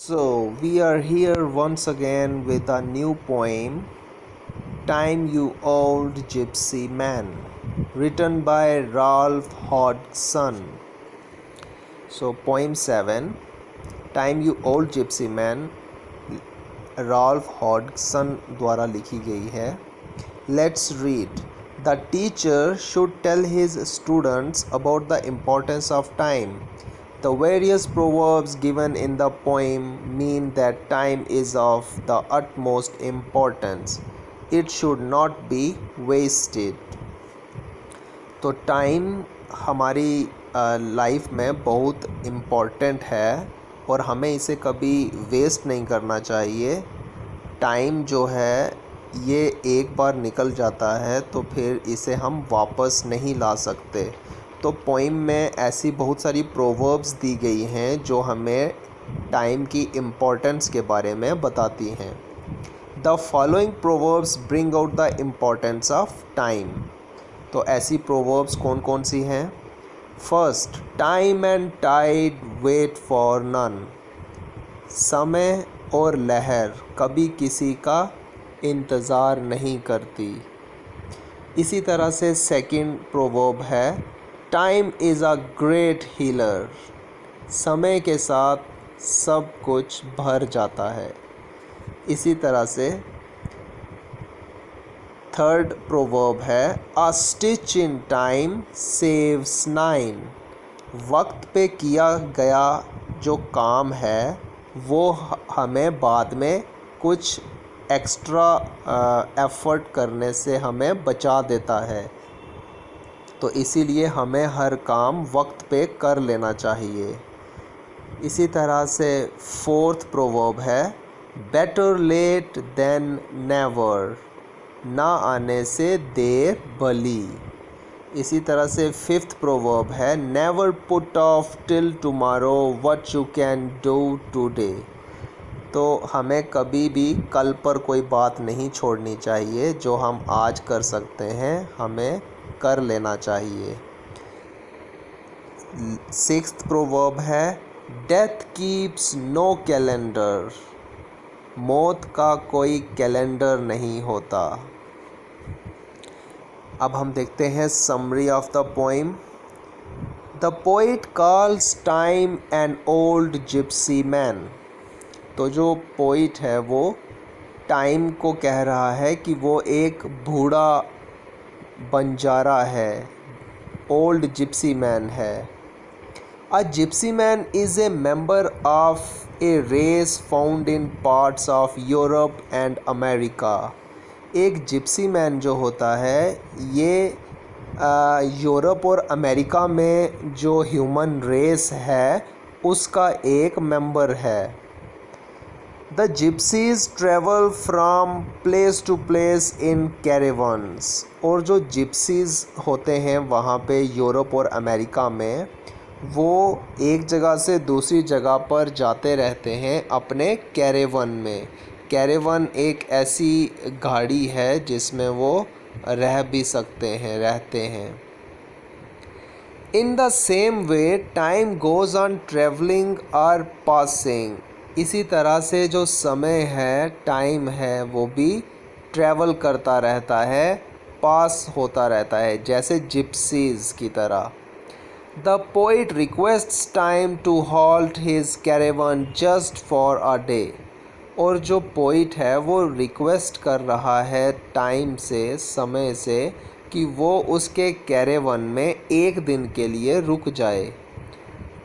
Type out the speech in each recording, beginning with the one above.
So, we are here once again with a new poem, Time You Old Gypsy Man, written by Ralph Hodgson. So, poem 7, Time You Old Gypsy Man, Ralph Hodgson द्वारा लिखी गई है. Let's read. The teacher should tell his students about the importance of time. The various proverbs given in the poem mean that time is of the utmost importance. It should not be wasted. तो time हमारी life में बहुत important है और हमें इसे कभी waste नहीं करना चाहिए. टाइम जो है ये एक बार निकल जाता है तो फिर इसे हम वापस नहीं ला सकते. तो पोइम में ऐसी बहुत सारी प्रोवर्ब्स दी गई हैं जो हमें टाइम की इम्पोर्टेंस के बारे में बताती हैं. The following proverbs bring out the importance of time. तो ऐसी प्रोवर्ब्स कौन कौन सी हैं? First, time and tide wait for none. समय और लहर कभी किसी का इंतज़ार नहीं करती. इसी तरह से सेकंड प्रोवर्ब है, time is a great healer. समय के साथ सब कुछ भर जाता है. इसी तरह से थर्ड प्रोवर्ब है, अ stitch in time saves nine. वक्त पे किया गया जो काम है वो हमें बाद में कुछ एक्स्ट्रा एफ़र्ट करने से हमें बचा देता है. तो इसीलिए हमें हर काम वक्त पे कर लेना चाहिए. इसी तरह से फोर्थ प्रोवर्ब है, बेटर लेट देन नेवर. ना आने से देर भली. इसी तरह से फिफ्थ प्रोवर्ब है, never put off till tomorrow what you can do today. तो हमें कभी भी कल पर कोई बात नहीं छोड़नी चाहिए. जो हम आज कर सकते हैं हमें कर लेना चाहिए. सिक्स्थ प्रोवर्ब है, डेथ कीप्स नो कैलेंडर. मौत का कोई कैलेंडर नहीं होता. अब हम देखते हैं summary of the poem. The poet calls time an old gypsy man. तो जो पोइट है वो टाइम को कह रहा है कि वो एक बूढ़ा बंजारा है, ओल्ड जिप्सी मैन है. A gypsy man is a member of a race found in parts of Europe and America. एक जिप्सी मैन जो होता है ये यूरोप और अमेरिका में जो ह्यूमन रेस है उसका एक मेंबर है. The gypsies travel from place to place in caravans. और जो जिप्सीज़ होते हैं वहाँ पे यूरोप और अमेरिका में वो एक जगह से दूसरी जगह पर जाते रहते हैं अपने कैरेवन में. कैरेवन एक ऐसी गाड़ी है जिसमें वो रह भी सकते हैं, रहते हैं. In the same way time goes on traveling or passing. इसी तरह से जो समय है, टाइम है, वो भी ट्रैवल करता रहता है, पास होता रहता है, जैसे जिप्सीज़ की तरह. The poet requests time to halt his caravan just for a day. और जो पोइट है वो रिक्वेस्ट कर रहा है टाइम से, समय से, कि वो उसके कैरेवन में एक दिन के लिए रुक जाए.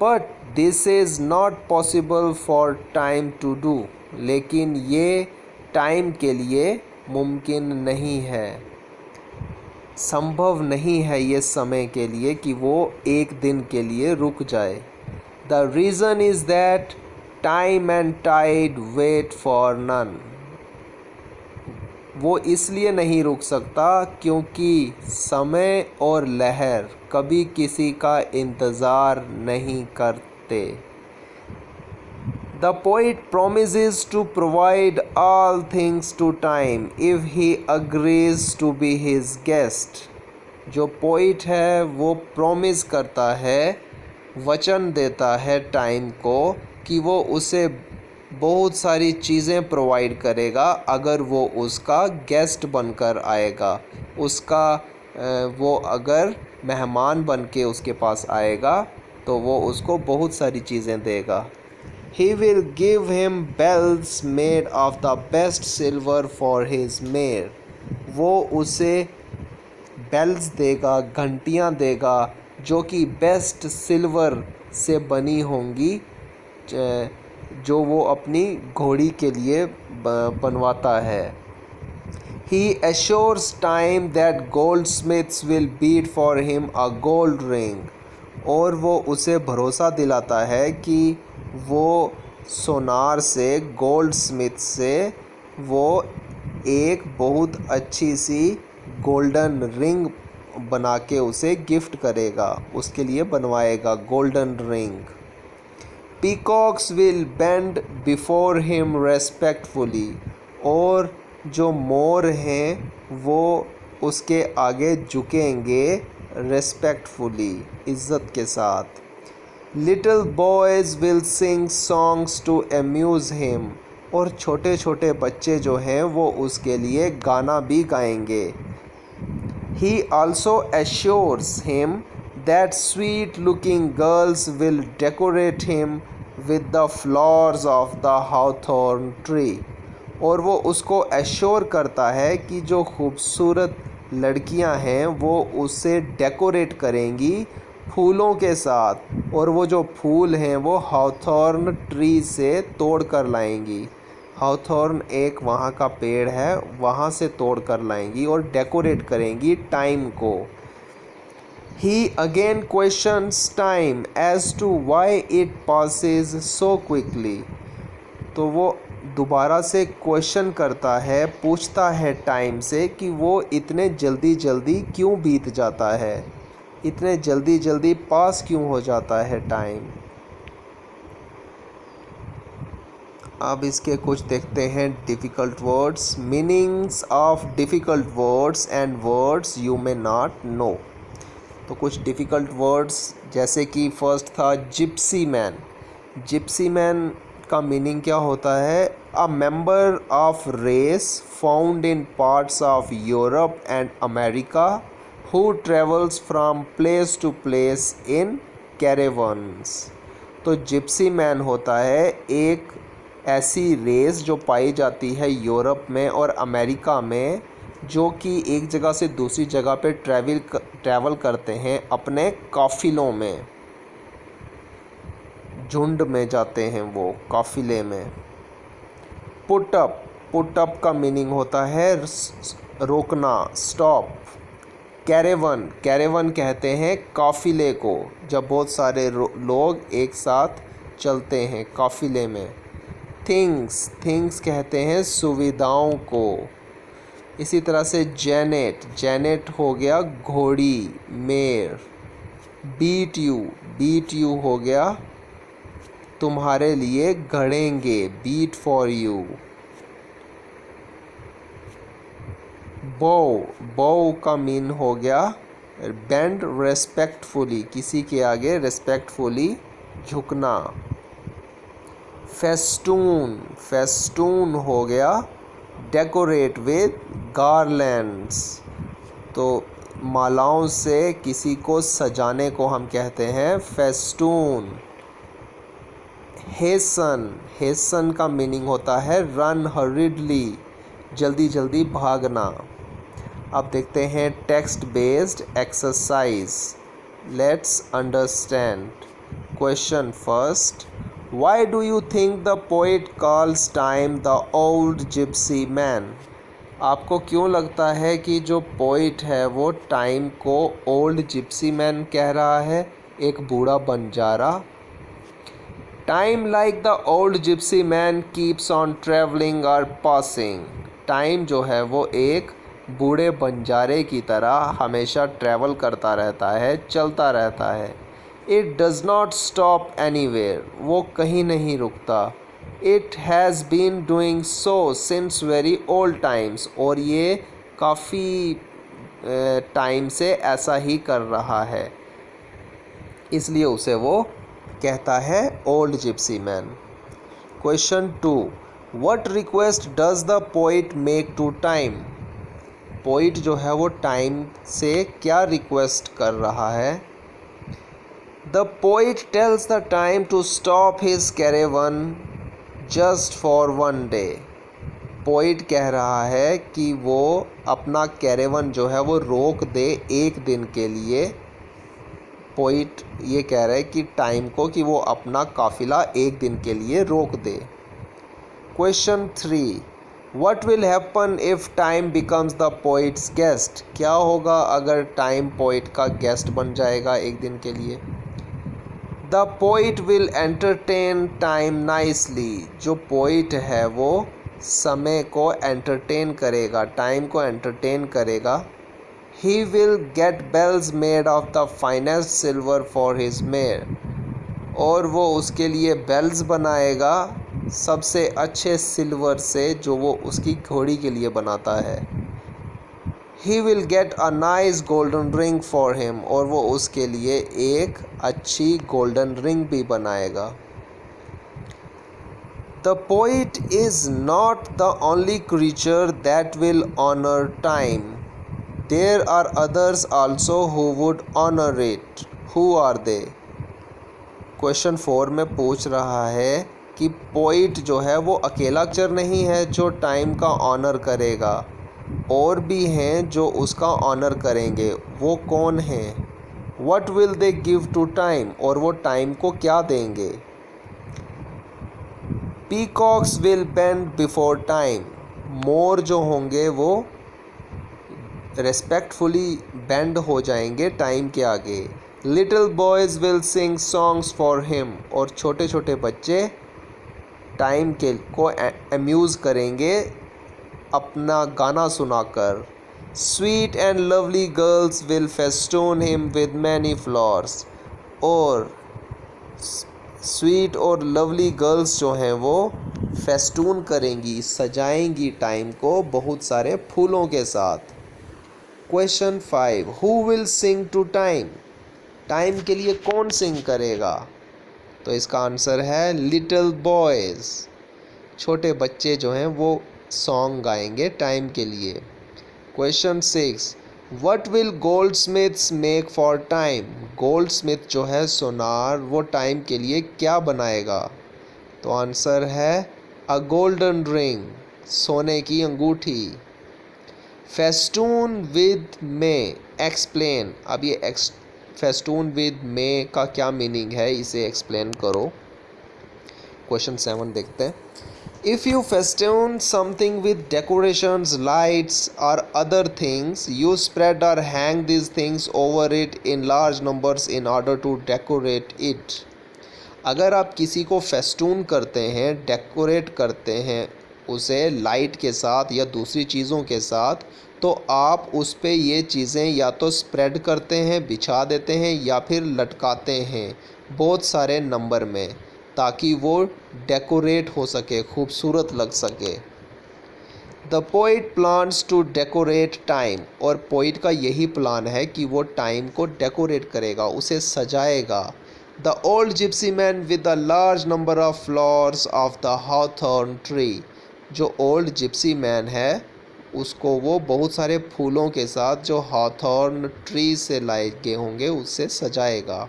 But this is not possible for time to do. लेकिन ये टाइम के लिए मुमकिन नहीं है, संभव नहीं है ये समय के लिए कि वो एक दिन के लिए रुक जाए. The reason is that time and tide wait for none. वो इसलिए नहीं रुक सकता क्योंकि समय और लहर कभी किसी का इंतज़ार नहीं करते. The poet promises to provide all things to time if he agrees to be his guest. जो पोइट है वो प्रॉमिस करता है, वचन देता है टाइम को कि वो उसे बहुत सारी चीज़ें प्रोवाइड करेगा अगर वो उसका गेस्ट बनकर आएगा। वो अगर मेहमान बन के उसके पास आएगा तो वो उसको बहुत सारी चीज़ें देगा। He will give him bells made of the best silver for his mare. वो उसे बेल्स देगा, घंटियाँ देगा जो कि बेस्ट सिल्वर से बनी होंगी, जो वो अपनी घोड़ी के लिए बनवाता है। He assures time that goldsmiths will beat for him a gold ring. और वो उसे भरोसा दिलाता है कि वो सोनार से, गोल्ड स्मिथ से वो एक बहुत अच्छी सी गोल्डन रिंग बना के उसे गिफ्ट करेगा, उसके लिए बनवाएगा golden ring. Peacocks will bend before him respectfully. और जो मोर हैं वो उसके आगे झुकेंगे रेस्पेक्टफुली, इज़्ज़त के साथ। Little boys will sing songs to amuse him. और छोटे छोटे बच्चे जो हैं वो उसके लिए गाना भी गाएंगे। He also assures him that sweet looking girls will decorate him with the flowers of the hawthorn tree. और वो उसको एश्योर करता है कि जो खूबसूरत लड़कियां हैं वो उससे डेकोरेट करेंगी फूलों के साथ, और वो जो फूल हैं वो हॉथॉर्न ट्री से तोड़ कर लाएंगी। हॉथॉर्न एक वहाँ का पेड़ है, वहाँ से तोड़ कर लाएंगी और डेकोरेट करेंगी टाइम को। He again questions time as to why it passes so quickly. तो वो दोबारा से क्वेश्चन करता है, पूछता है टाइम से कि वो इतने जल्दी जल्दी क्यों बीत जाता है, इतने जल्दी जल्दी पास क्यों हो जाता है टाइम। अब इसके कुछ देखते हैं difficult words, meanings of difficult words and words you may not know. तो कुछ डिफ़िकल्ट वर्ड्स जैसे कि फर्स्ट था जिप्सी मैन। जिप्सी मैन का मीनिंग क्या होता है? A member of race found in parts of Europe and America who travels from place to place in caravans. तो जिप्सी मैन होता है एक ऐसी रेस जो पाई जाती है यूरोप में और अमेरिका में, जो कि एक जगह से दूसरी जगह पे ट्रैवल करते हैं अपने काफ़िलों में, झुंड में जाते हैं वो काफ़िले में। पुट अप का मीनिंग होता है रोकना, स्टॉप। कैरेवन कहते हैं काफ़िले को, जब बहुत सारे लोग एक साथ चलते हैं काफ़िले में। थिंग्स कहते हैं सुविधाओं को। इसी तरह से जेनेट हो गया घोड़ी, मेर। बीट यू हो गया तुम्हारे लिए गढ़ेंगे, बीट फॉर यू। बो का मीन हो गया बेंड रेस्पेक्टफुली, किसी के आगे रेस्पेक्टफुली झुकना। फेस्टून हो गया डेकोरेट विद गारलैंड्स। तो मालाओं से किसी को सजाने को हम कहते हैं फेस्टून। हेसन का मीनिंग होता है रन हरिडली, जल्दी जल्दी भागना। अब देखते हैं text based exercise. Let's understand. Question first, Why do you think the poet calls time the old gypsy man? आपको क्यों लगता है कि जो पोइट है वो टाइम को ओल्ड जिप्सी मैन कह रहा है, एक बूढ़ा Banjara? Time like the old gypsy man keeps on travelling और पासिंग। टाइम जो है वो एक बूढ़े बंजारे की तरह हमेशा ट्रैवल करता रहता है, चलता रहता है। It does not stop anywhere, वो कहीं नहीं रुकता। It has been doing so since very old times, और ये काफ़ी टाइम से ऐसा ही कर रहा है, इसलिए उसे वो कहता है old gypsy man. Question 2, what request does the poet make to time? Poet जो है वो टाइम से क्या रिक्वेस्ट कर रहा है? The poet tells the time to stop his caravan just for one day. Poet कह रहा है कि वो अपना कैरेवन जो है वो रोक दे एक दिन के लिए। पोइट ये कह रहा है कि टाइम को कि वो अपना काफ़िला एक दिन के लिए रोक दे। Question 3, what will happen if time becomes the poet's guest? क्या होगा अगर टाइम पोइट का गेस्ट बन जाएगा एक दिन के लिए? The poet will entertain time nicely. जो पोइट है वो समय को एंटरटेन करेगा, टाइम को एंटरटेन करेगा। He will get bells made of the finest silver for his mare. और वो उसके लिए बेल्स बनाएगा सबसे अच्छे सिल्वर से जो वो उसकी घोड़ी के लिए बनाता है। ही will get a nice golden ring for him. और वो उसके लिए एक अच्छी गोल्डन रिंग भी बनाएगा। The poet is not the only creature that will honor time. There are others also who would honor it. Who are they? Question 4 में पूछ रहा है कि पोइट जो है वो अकेला अक्षर नहीं है जो टाइम का ऑनर करेगा, और भी हैं जो उसका ऑनर करेंगे। वो कौन हैं? What will they give to time? और वो टाइम को क्या देंगे? Peacocks will bend before time. मोर जो होंगे वो रेस्पेक्टफुली बेंड हो जाएंगे टाइम के आगे। Little boys will sing songs for him. और छोटे छोटे बच्चे टाइम के को अम्यूज़ करेंगे अपना गाना सुनाकर। Sweet and lovely girls will festoon him with many flowers. और स्वीट और लवली गर्ल्स जो हैं वो फेस्टून करेंगी, सजाएंगी टाइम को बहुत सारे फूलों के साथ। Question 5, who will sing to time? Time के लिए कौन सिंग करेगा? तो इसका आंसर है लिटिल बॉयज़। छोटे बच्चे जो हैं वो सॉन्ग गाएंगे टाइम के लिए। Question 6, what will gold Smiths make for time? Gold Smith जो है सोनार, वो टाइम के लिए क्या बनाएगा? तो आंसर है अ गोल्डन रिंग, सोने की अंगूठी। Festoon with may, explain. अब ये फेस्टून विद मे का क्या मीनिंग है, इसे एक्सप्लेन करो। क्वेश्चन 7 देखते हैं। If you festoon something with decorations, lights or other things, you spread or hang these things over it in large numbers in order to decorate it. अगर आप किसी को फेस्टून करते हैं, डेकोरेट करते हैं उसे लाइट के साथ या दूसरी चीज़ों के साथ, तो आप उस पे ये चीज़ें या तो स्प्रेड करते हैं, बिछा देते हैं, या फिर लटकाते हैं बहुत सारे नंबर में, ताकि वो डेकोरेट हो सके, खूबसूरत लग सके। The poet plans to decorate time. और पोइट का यही प्लान है कि वो टाइम को डेकोरेट करेगा, उसे सजाएगा। The old gypsy man with the large number of flowers of the hawthorn tree. जो ओल्ड जिप्सी मैन है उसको वो बहुत सारे फूलों के साथ जो हॉथॉर्न ट्री से लाए गए होंगे उससे सजाएगा।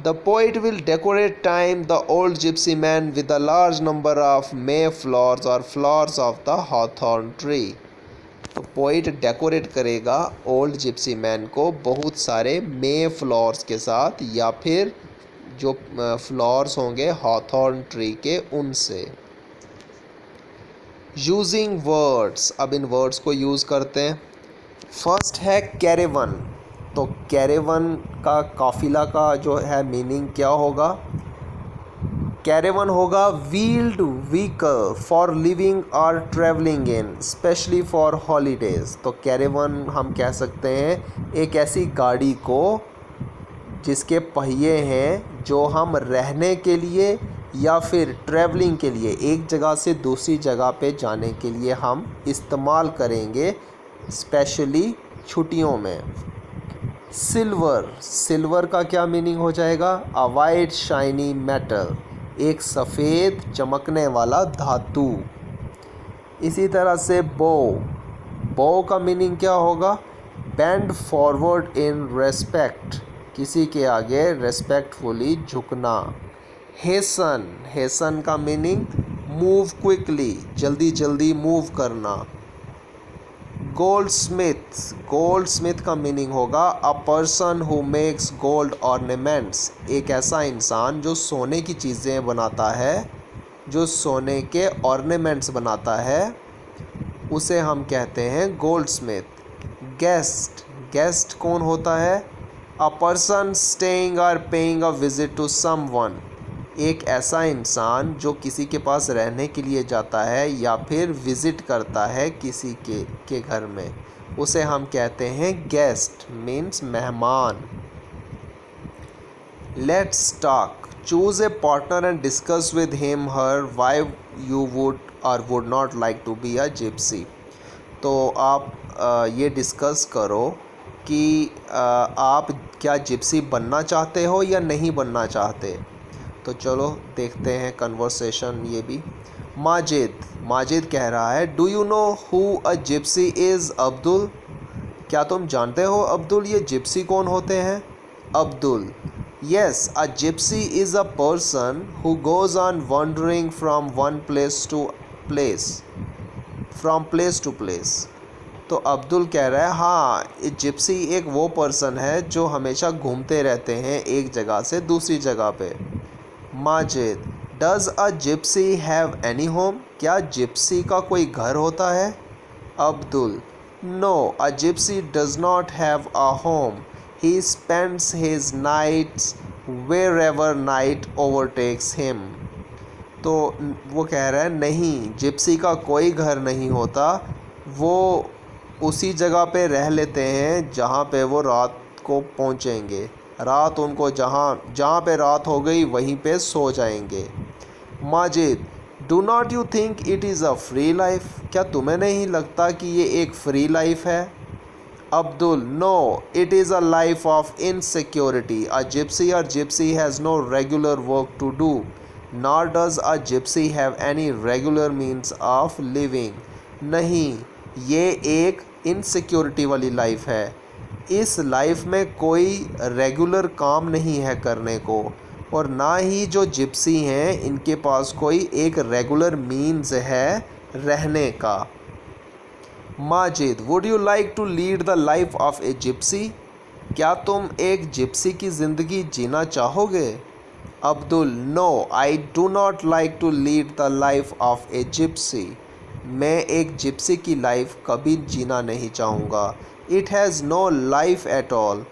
The poet will decorate time the old gypsy man with a large number of mayflowers or flowers of the hawthorn tree. तो पोइट डेकोरेट करेगा ओल्ड जिप्सी मैन को बहुत सारे मे फ्लावर्स के साथ, या फिर जो फ्लावर्स होंगे हॉथॉर्न ट्री के उनसे। यूजिंग वर्ड्स, अब इन वर्ड्स को यूज़ करते हैं। फर्स्ट है कैरेवन। तो कैरेवन का काफ़िला का जो है मीनिंग क्या होगा? कैरेवन होगा व्हील्ड व्हीकल फॉर लिविंग और travelling in, specially for holidays. तो कैरेवन हम कह सकते हैं एक ऐसी गाड़ी को जिसके पहिए हैं, जो हम रहने के लिए या फिर ट्रैवलिंग के लिए एक जगह से दूसरी जगह पे जाने के लिए हम इस्तेमाल करेंगे, स्पेशली छुट्टियों में। सिल्वर, सिल्वर का क्या मीनिंग हो जाएगा? अ वाइट शाइनी मेटल। एक सफ़ेद चमकने वाला धातु। इसी तरह से बो का मीनिंग क्या होगा? बेंड फॉरवर्ड इन रेस्पेक्ट, किसी के आगे रेस्पेक्टफुली झुकना। हेसन का मीनिंग मूव क्विकली, जल्दी जल्दी मूव करना। गोल्डस्मिथ का मीनिंग होगा अ person who makes gold ornaments, एक ऐसा इंसान जो सोने की चीज़ें बनाता है, जो सोने के ऑर्नामेंट्स बनाता है, उसे हम कहते हैं गोल्डस्मिथ। गेस्ट कौन होता है? अ पर्सन स्टेइंग और paying a visit to someone, एक ऐसा इंसान जो किसी के पास रहने के लिए जाता है या फिर विज़िट करता है किसी के घर में, उसे हम कहते हैं गेस्ट, मीन्स मेहमान। Let's talk, choose a partner and discuss with him her why you would or would not like to be a gypsy. तो आप ये डिस्कस करो कि आप क्या जिप्सी बनना चाहते हो या नहीं बनना चाहते। तो चलो देखते हैं कन्वर्सेशन ये भी। माजिद कह रहा है, do you know who a gypsy is Abdul, क्या तुम जानते हो अब्दुल ये जिप्सी कौन होते हैं? Abdul, yes, a gypsy is a person who goes on wandering from place to place. तो अब्दुल कह रहा है, हाँ, जिप्सी एक वो पर्सन है जो हमेशा घूमते रहते हैं एक जगह से दूसरी जगह पे। Majid, does a gypsy have any home, क्या जिप्सी का कोई घर होता है? Abdul, no, a gypsy does not have a home, he spends his nights wherever night overtakes him. तो वो कह रहा है, नहीं, जिप्सी का कोई घर नहीं होता, वो उसी जगह पे रह लेते हैं जहाँ पे वो रात को पहुँचेंगे, रात उनको जहाँ पे रात हो गई वहीं पे सो जाएंगे। Majid, do not you think it is a free life, क्या तुम्हें नहीं लगता कि ये एक फ्री लाइफ है? Abdul, no, it is a life of insecurity, a gypsy has no regular work to do, nor does a gypsy have any regular means of living. नहीं, ये एक इनसिक्योरिटी वाली लाइफ है, इस लाइफ में कोई रेगुलर काम नहीं है करने को, और ना ही जो जिप्सी हैं इनके पास कोई एक रेगुलर मीन्स है रहने का। Majid, would you like to lead the life of a gypsy, क्या तुम एक जिप्सी की ज़िंदगी जीना चाहोगे? Abdul, no, I do not like to lead the life of a gypsy, मैं एक जिप्सी की लाइफ कभी जीना नहीं चाहूँगा। It has no life at all,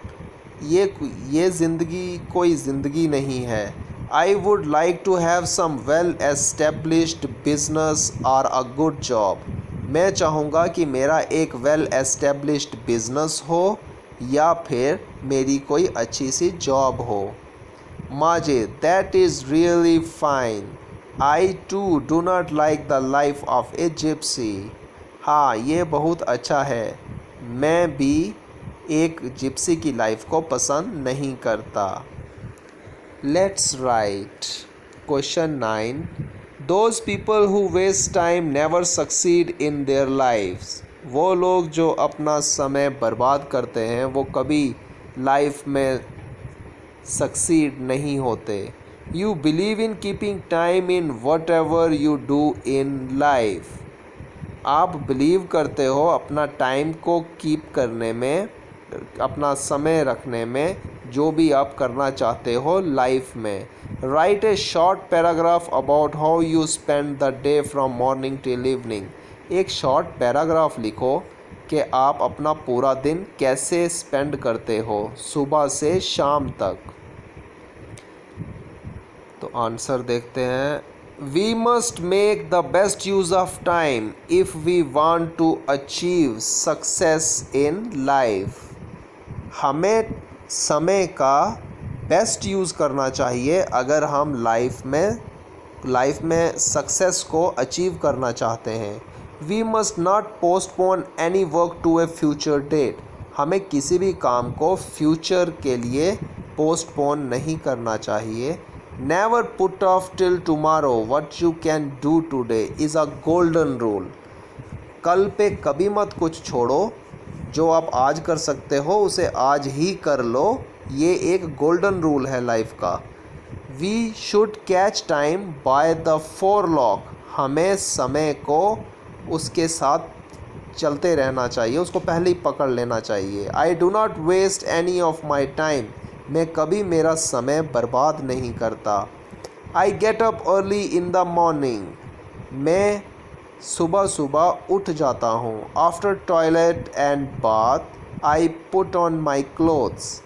ये ज़िंदगी कोई ज़िंदगी नहीं है। I would like to have some well established business और अ गुड जॉब, मैं चाहूँगा कि मेरा एक वेल एस्टेब्लिश्ड बिजनेस हो या फिर मेरी कोई अच्छी सी जॉब हो। Majid, that is really fine, I too do not like the life of a gypsy, हाँ, ये बहुत अच्छा है, मैं भी एक जिप्सी की लाइफ को पसंद नहीं करता। Let's write question 9, those people who waste time never succeed in their lifes, वो लोग जो अपना समय बर्बाद करते हैं वो कभी लाइफ में सक्सीड नहीं होते। You believe in keeping time in what ever you do in life, आप बिलीव करते हो अपना टाइम को कीप करने में, अपना समय रखने में, जो भी आप करना चाहते हो लाइफ में। Right A short paragraph about how you spend the day from morning till evening, एक शॉर्ट पैराग्राफ लिखो कि आप अपना पूरा दिन कैसे स्पेंड करते हो सुबह से शाम तक। तो आंसर देखते हैं। We must make the best use of time if we want to achieve success in life, हमें समय का बेस्ट यूज़ करना चाहिए अगर हम लाइफ में सक्सेस को अचीव करना चाहते हैं। We must not postpone any work to a future date, हमें किसी भी काम को फ्यूचर के लिए पोस्टपोन नहीं करना चाहिए। Never put off till tomorrow what you can do today is a golden rule. कल पे कभी मत कुछ छोड़ो, जो आप आज कर सकते हो उसे आज ही कर लो, ये एक गोल्डन रूल है लाइफ का। We should catch time by the forelock, हमें समय को उसके साथ चलते रहना चाहिए, उसको पहले ही पकड़ लेना चाहिए। I do not waste any of my time, मैं कभी मेरा समय बर्बाद नहीं करता। I get up early in the morning, मैं सुबह सुबह उठ जाता हूँ। After toilet and bath I put on my clothes,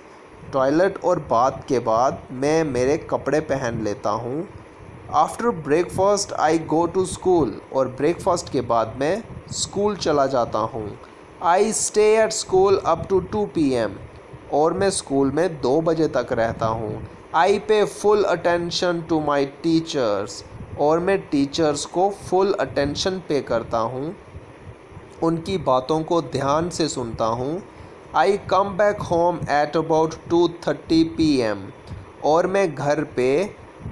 toilet और बाथ के बाद मैं मेरे कपड़े पहन लेता हूँ। After breakfast I go to school, और ब्रेकफास्ट के बाद मैं स्कूल चला जाता हूँ। I stay at school up to 2 PM, और मैं स्कूल में 2 बजे तक रहता हूँ। I pay full attention to my teachers, और मैं टीचर्स को फुल अटेंशन पे करता हूँ, उनकी बातों को ध्यान से सुनता हूँ। I come back home at about 2:30 PM, और मैं घर पे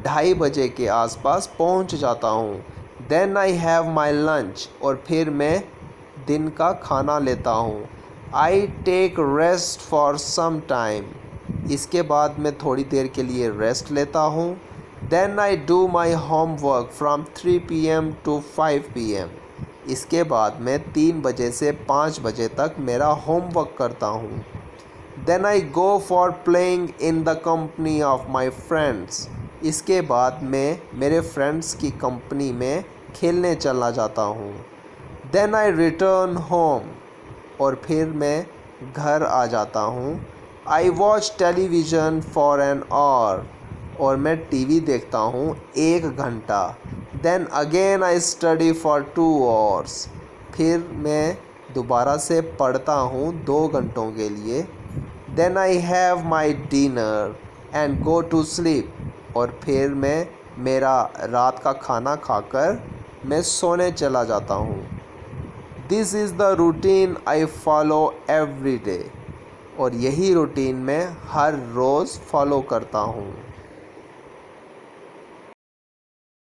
2:30 बजे के आसपास पहुँच जाता हूँ। Then I have my lunch, और फिर मैं दिन का खाना लेता हूँ। I take rest for some time, इसके बाद मैं थोड़ी देर के लिए रेस्ट लेता हूँ। Then I do my homework from 3 PM to 5 PM, इसके बाद मैं 3 बजे से 5 बजे तक मेरा होमवर्क करता हूँ। Then I go for playing in the company of my friends, इसके बाद मैं मेरे फ्रेंड्स की कंपनी में खेलने चला जाता हूँ। देन आई रिटर्न होम, और फिर मैं घर आ जाता हूँ। I watch television for an hour, और मैं टीवी देखता हूँ 1 घंटा। Then again I study for 2 hours, फिर मैं दोबारा से पढ़ता हूँ 2 घंटों के लिए। Then I have my dinner and go to sleep, और फिर मैं मेरा रात का खाना खाकर मैं सोने चला जाता हूँ। This is the routine I follow every day, और यही रूटीन मैं हर रोज़ फॉलो करता हूँ।